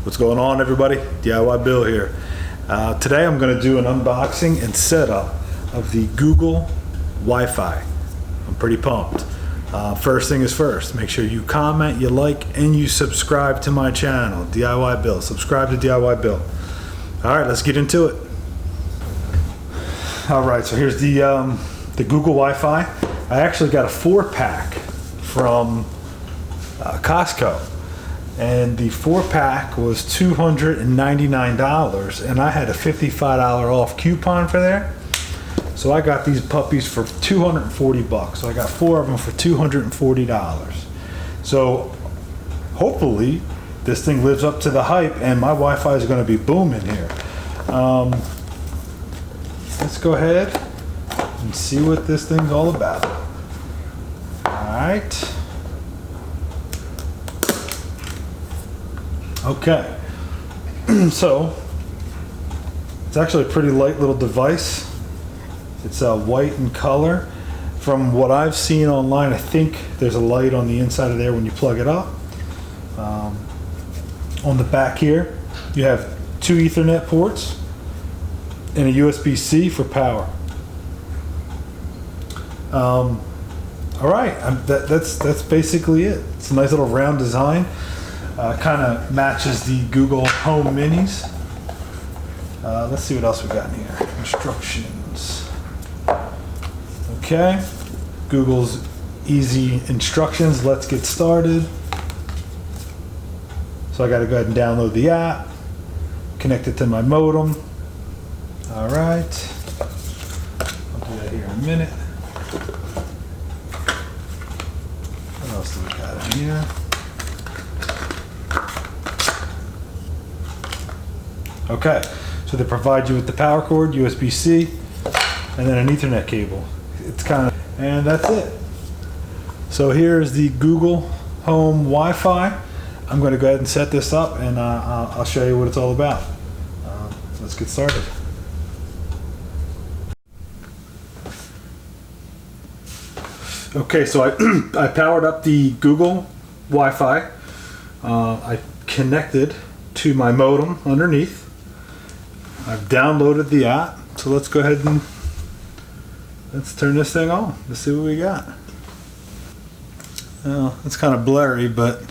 What's going on, everybody? DIY Bill here. Today I'm going to do an unboxing and setup of the Google Wi-Fi. I'm pretty pumped. First thing is first, make sure you comment, you like, and you subscribe to my channel, DIY Bill. Subscribe to DIY Bill. All right, let's get into it. All right, so here's the Google Wi-Fi. I actually got a 4-pack from Costco. And the 4-pack was $299, and I had a $55 off coupon for there. So I got these puppies for 240 bucks. So I got 4 of them for $240. So hopefully this thing lives up to the hype, and my Wi-Fi is going to be booming here. Let's go ahead and see what this thing's all about. All right. Okay, so it's actually a pretty light little device. It's white in color. From what I've seen online, I think there's a light on the inside of there when you plug it up. On the back here, you have 2 Ethernet ports and a USB-C for power. All right, that's basically it. It's a nice little round design. Kind of matches the Google Home Minis. Let's see what else we got in here. Instructions. Okay, Google's easy instructions. Let's get started. So I got to go ahead and download the app, connect it to my modem. All right, I'll do that here in a minute. What else do we got in here? Okay, so they provide you with the power cord, USB-C, and then an Ethernet cable. It's kind of, and that's it. So here's the Google Home Wi-Fi. I'm going to go ahead and set this up, and I'll show you what it's all about. Let's get started. Okay, so I powered up the Google Wi-Fi. I connected to my modem underneath. I've downloaded the app, so let's go ahead and let's turn this thing on. Let's see what we got. Well, it's kind of blurry, but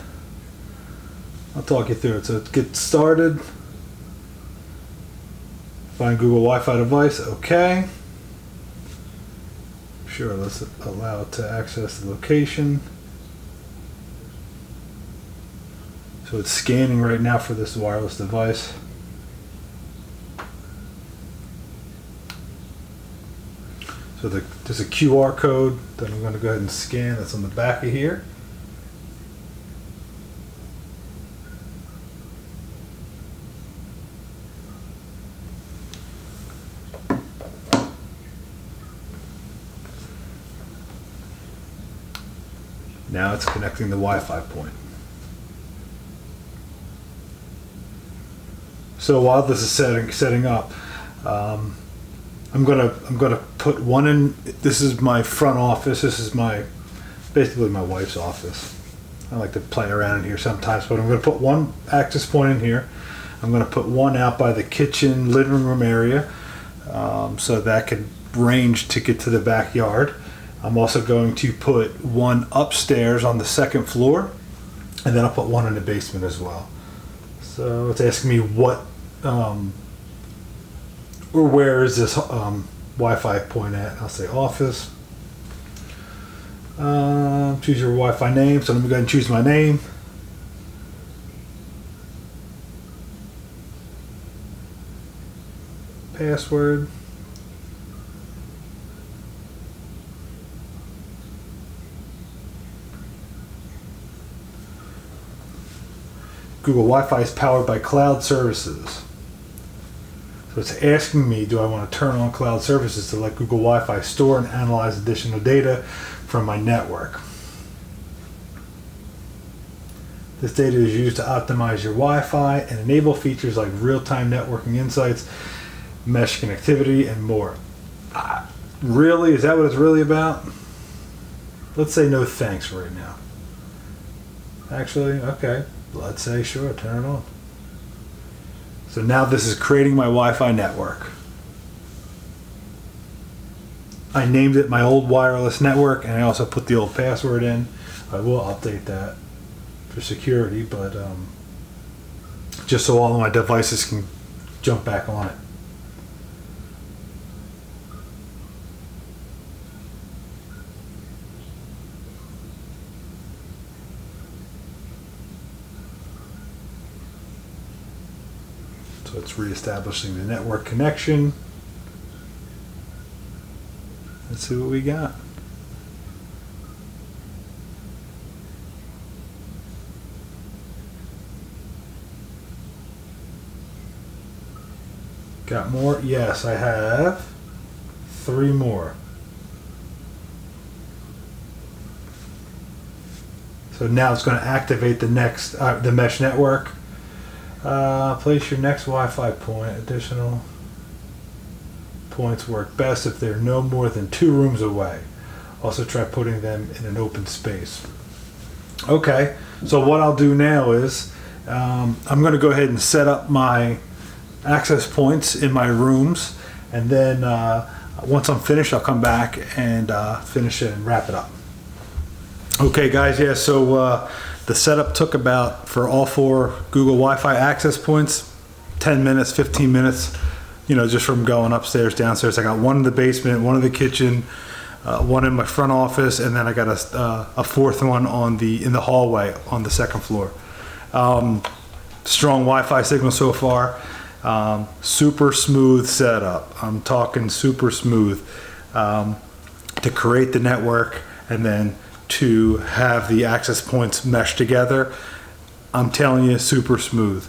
I'll talk you through it. So get started. Find Google Wi-Fi device. Okay. Sure, let's allow it to access the location. So it's scanning right now for this wireless device. So there's a QR code that I'm going to go ahead and scan. That's on the back of here. Now it's connecting the Wi-Fi point. So while this is setting up, I'm gonna put one in. This is my front office. This is basically my wife's office. I like to play around in here sometimes, but I'm gonna put one access point in here. I'm gonna put one out by the kitchen, living room area, so that can range to get to the backyard. I'm also going to put one upstairs on the 2nd floor, and then I'll put one in the basement as well. So it's asking me what. Or where is this Wi-Fi point at? I'll say office. Choose your Wi-Fi name. So let me go ahead and choose my name. Password. Google Wi-Fi is powered by cloud services. So it's asking me, do I want to turn on cloud services to let Google Wi-Fi store and analyze additional data from my network. This data is used to optimize your Wi-Fi and enable features like real-time networking insights, mesh connectivity, and more. Really? Is that what it's really about? Let's say no thanks right now. Actually, okay. Let's say sure, turn it on. So now this is creating my Wi-Fi network. I named it my old wireless network, and I also put the old password in. I will update that for security, but just so all of my devices can jump back on it. So it's reestablishing the network connection. Let's see what we got. Got more? Yes, I have 3 more. So now it's going to activate the next the mesh network. Place your next Wi-Fi point. Additional points work best if they're no more than 2 rooms away. Also try putting them in an open space. Okay, so what I'll do now is I'm going to go ahead and set up my access points in my rooms, and then once I'm finished, I'll come back and finish it and wrap it up. Okay guys, yeah, so the setup took about, for all 4 Google Wi-Fi access points, 10 minutes, 15 minutes, you know, just from going upstairs, downstairs. I got one in the basement, one in the kitchen, one in my front office, and then I got a 4th one in the hallway on the 2nd floor. Strong Wi-Fi signal so far. Super smooth setup. I'm talking super smooth to create the network and then to have the access points mesh together. I'm telling you, super smooth.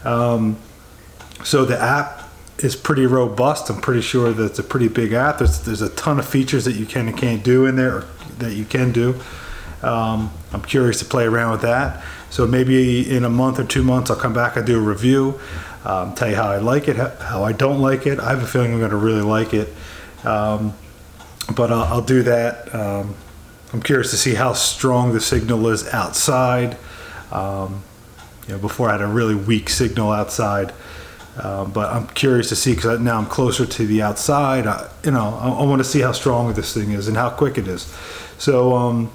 So the app is pretty robust. I'm pretty sure that it's a pretty big app. There's a ton of features that you can and can't do in there, or that you can do. I'm curious to play around with that. So maybe in a month or 2 months, I'll come back and do a review. Tell you how I like it, how I don't like it. I have a feeling I'm going to really like it, but I'll do that. I'm curious to see how strong the signal is outside. You know, before I had a really weak signal outside, but I'm curious to see, because now I'm closer to the outside. You know, I want to see how strong this thing is and how quick it is. So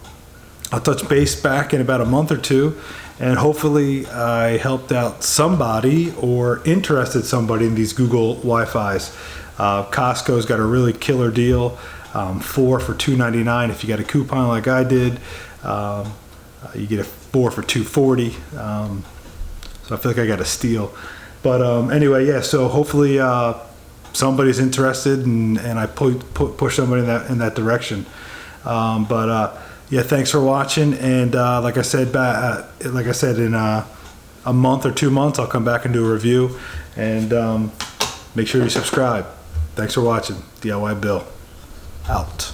I'll touch base back in about a month or 2. And hopefully I helped out somebody or interested somebody in these Google Wi-Fis. Costco's got a really killer deal, 4 for $2.99. If you got a coupon like I did, you get a 4 for $2.40. So I feel like I got a steal. But anyway, yeah. So hopefully somebody's interested, and I push somebody in that direction. Yeah, thanks for watching, and like I said, in a month or 2 months, I'll come back and do a review, and make sure you subscribe. Thanks for watching. DIY Bill, out.